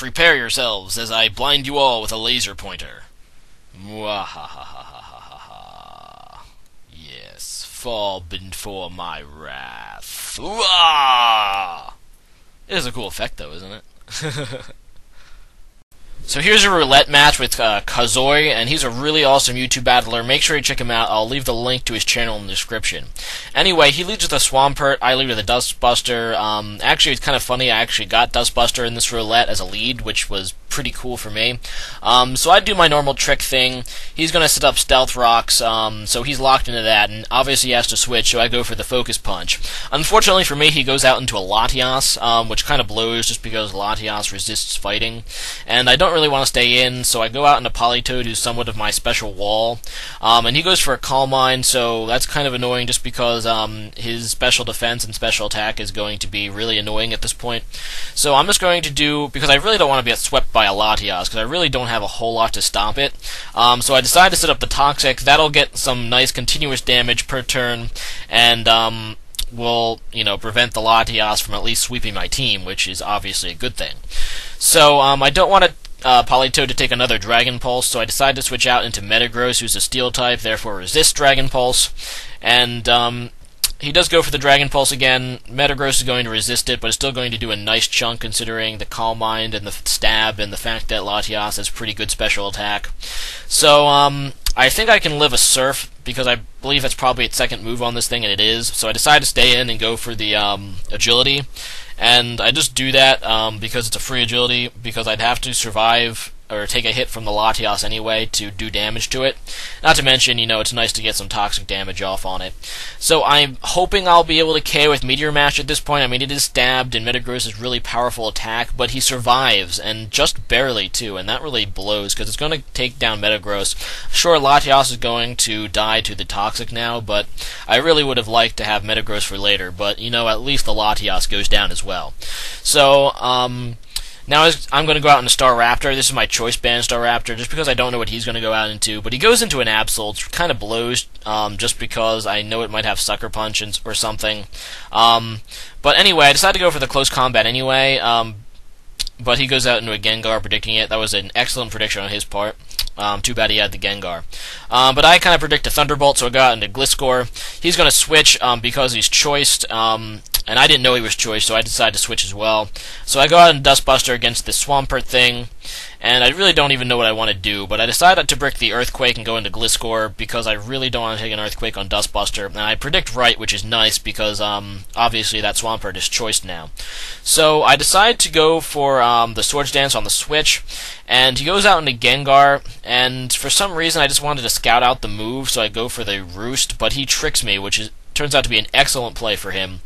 Prepare yourselves as I blind you all with a laser pointer. Mwahahahahaha. Yes, fall before my wrath. Wah! It is a cool effect, though, isn't it? So here's a roulette match with Kazoi, and he's a really awesome YouTube battler. Make sure you check him out. I'll leave the link to his channel in the description. Anyway, he leads with a Swampert, I lead with a Dustbuster. Actually, it's kind of funny, I actually got Dustbuster in this roulette as a lead, which was pretty cool for me. So I do my normal trick thing. He's going to set up Stealth Rocks, so he's locked into that, and obviously he has to switch, so I go for the Focus Punch. Unfortunately for me, he goes out into a Latias, which kind of blows just because Latias resists fighting, and I don't really want to stay in, so I go out into Politoed, who's somewhat of my special wall, and he goes for a Calm Mind, so that's kind of annoying just because his special defense and special attack is going to be really annoying at this point. So I'm just going to do, because I really don't want to get swept by a Latias, because I really don't have a whole lot to stop it, so I decide to set up the Toxic. That'll get some nice continuous damage per turn, and will, prevent the Latias from at least sweeping my team, which is obviously a good thing. So I don't want to Politoed to take another Dragon Pulse, so I decide to switch out into Metagross, who's a Steel type, therefore resists Dragon Pulse, and he does go for the Dragon Pulse again. Metagross is going to resist it, but it's still going to do a nice chunk considering the Calm Mind and the Stab and the fact that Latias has pretty good special attack. So I think I can live a Surf, because I believe that's probably its second move on this thing, and it is, so I decide to stay in and go for the Agility. And I just do that because it's a free agility, because I'd have to survive or take a hit from the Latias anyway to do damage to it. Not to mention, it's nice to get some toxic damage off on it. So I'm hoping I'll be able to KO with Meteor Mash at this point. I mean, it is stabbed, and Metagross' really powerful attack, but he survives, and just barely, too, and that really blows, because it's going to take down Metagross. Sure, Latias is going to die to the Toxic now, but I really would have liked to have Metagross for later, but, at least the Latias goes down as well. So, now I'm going to go out into Staraptor. This is my choice band Staraptor, just because I don't know what he's going to go out into. But he goes into an Absol. It kind of blows, just because I know it might have Sucker Punch or something. But anyway, I decided to go for the Close Combat anyway. But he goes out into a Gengar, predicting it. That was an excellent prediction on his part. Too bad he had the Gengar. But I kind of predict a Thunderbolt, so I got into Gliscor. He's going to switch because he's choiced, and I didn't know he was choiced, so I decided to switch as well. So I go out and Dustbuster against this Swampert thing, and I really don't even know what I want to do, but I decided to brick the Earthquake and go into Gliscor because I really don't want to take an Earthquake on Dustbuster, and I predict right, which is nice because obviously that Swampert is choiced now. So I decide to go for the Swords Dance on the Switch, and he goes out into Gengar, and for some reason I just wanted to scout out the move, so I go for the Roost, but he tricks me, which turns out to be an excellent play for him,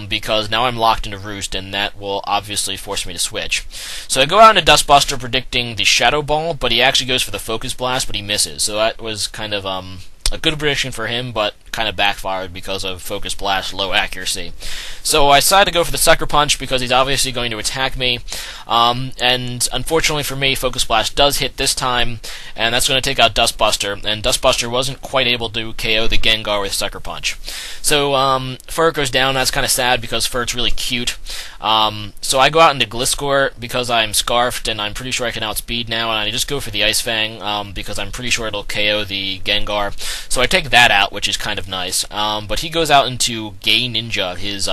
because now I'm locked into Roost, and that will obviously force me to switch. So I go out into Dustbuster predicting the Shadow Ball, but he actually goes for the Focus Blast, but he misses. So that was kind of a good prediction for him, but kind of backfired because of Focus Blast low accuracy. So I decided to go for the Sucker Punch because he's obviously going to attack me, and unfortunately for me, Focus Blast does hit this time, and that's going to take out Dustbuster, and Dustbuster wasn't quite able to KO the Gengar with Sucker Punch. So Fur goes down. That's kind of sad because Fur's really cute. So I go out into Gliscor because I'm Scarfed, and I'm pretty sure I can outspeed now, and I just go for the Ice Fang because I'm pretty sure it'll KO the Gengar. So I take that out, which is kind of nice. But he goes out into Gay Ninja, his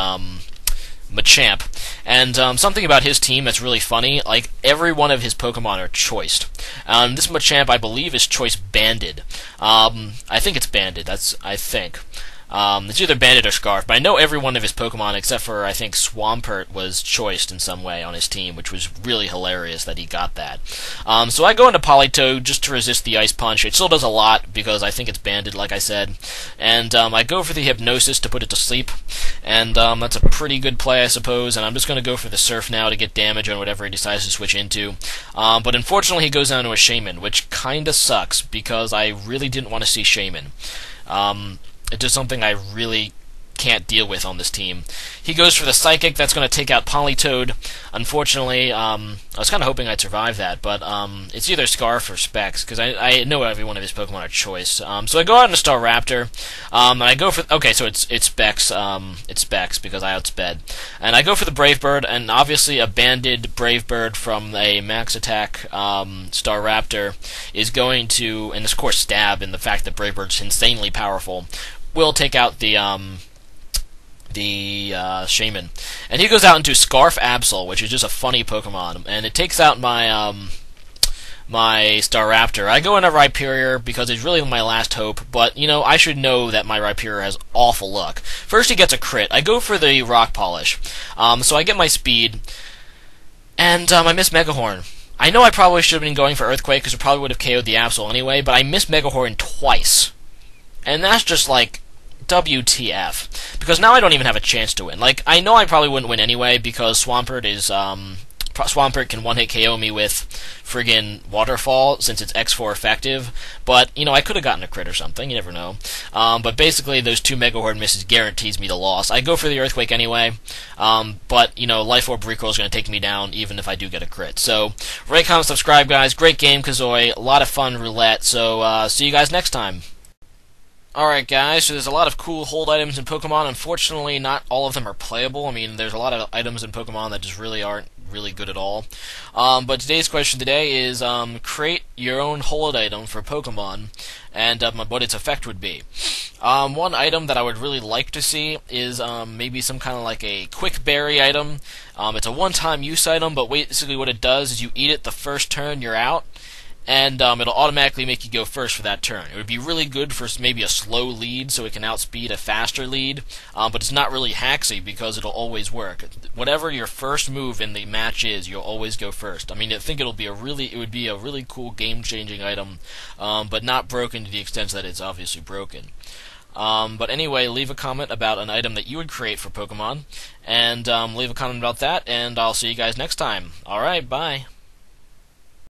Machamp, and something about his team that's really funny, like every one of his Pokemon are choiced. This Machamp, I believe, is choice banded. I think it's banded. I think. It's either Bandit or Scarf, but I know every one of his Pokemon, except for, I think, Swampert, was choiced in some way on his team, which was really hilarious that he got that. So I go into Politoed just to resist the Ice Punch. It still does a lot, because I think it's Banded, like I said. And I go for the Hypnosis to put it to sleep, and that's a pretty good play, I suppose, and I'm just going to go for the Surf now to get damage on whatever he decides to switch into. But unfortunately, he goes down to a Shaman, which kinda sucks, because I really didn't want to see Shaman. It's just something I really can't deal with on this team. He goes for the Psychic. That's going to take out Politoed. Unfortunately, I was kind of hoping I'd survive that, but it's either Scarf or Specs, because I know every one of his Pokemon are choice. So I go out into Staraptor, and I go for... Okay, so it's Specs. It's Specs, because I outsped. And I go for the Brave Bird, and obviously a banded Brave Bird from a Max Attack Staraptor is going to, and of course Stab, and the fact that Brave Bird's insanely powerful, will take out the Shaman. And he goes out into Scarf Absol, which is just a funny Pokemon, and it takes out my my Staraptor. I go into Rhyperior because it's really my last hope, but, you know, I should know that my Rhyperior has awful luck. First he gets a crit. I go for the Rock Polish. So I get my speed, and I miss Megahorn. I know I probably should have been going for Earthquake, because it probably would have KO'd the Absol anyway, but I missed Megahorn twice. And that's just like... WTF. Because now I don't even have a chance to win. Like, I know I probably wouldn't win anyway, because Swampert is, Swampert can one-hit KO me with friggin' Waterfall, since it's X4 effective, but, you know, I could have gotten a crit or something, you never know. But basically, those 2 Megahorn misses guarantees me the loss. I go for the Earthquake anyway, but, you know, Life Orb Recoil is going to take me down, even if I do get a crit. So, rate, comment, subscribe, guys. Great game, Kazoi. A lot of fun roulette, so, see you guys next time. Alright guys, so there's a lot of cool hold items in Pokemon. Unfortunately, not all of them are playable. I mean, there's a lot of items in Pokemon that just really aren't really good at all. But today's question today is, create your own hold item for Pokemon, and what its effect would be. One item that I would really like to see is maybe some kind of like a Quick Berry item. It's a one-time use item, but basically what it does is you eat it the first turn you're out, and it'll automatically make you go first for that turn. It would be really good for maybe a slow lead, so it can outspeed a faster lead, but it's not really hacksy because it'll always work. Whatever your first move in the match is, you'll always go first. I mean, I think it would be a really cool game-changing item, but not broken to the extent that it's obviously broken. But anyway, leave a comment about an item that you would create for Pokemon, and leave a comment about that, and I'll see you guys next time. Alright, bye.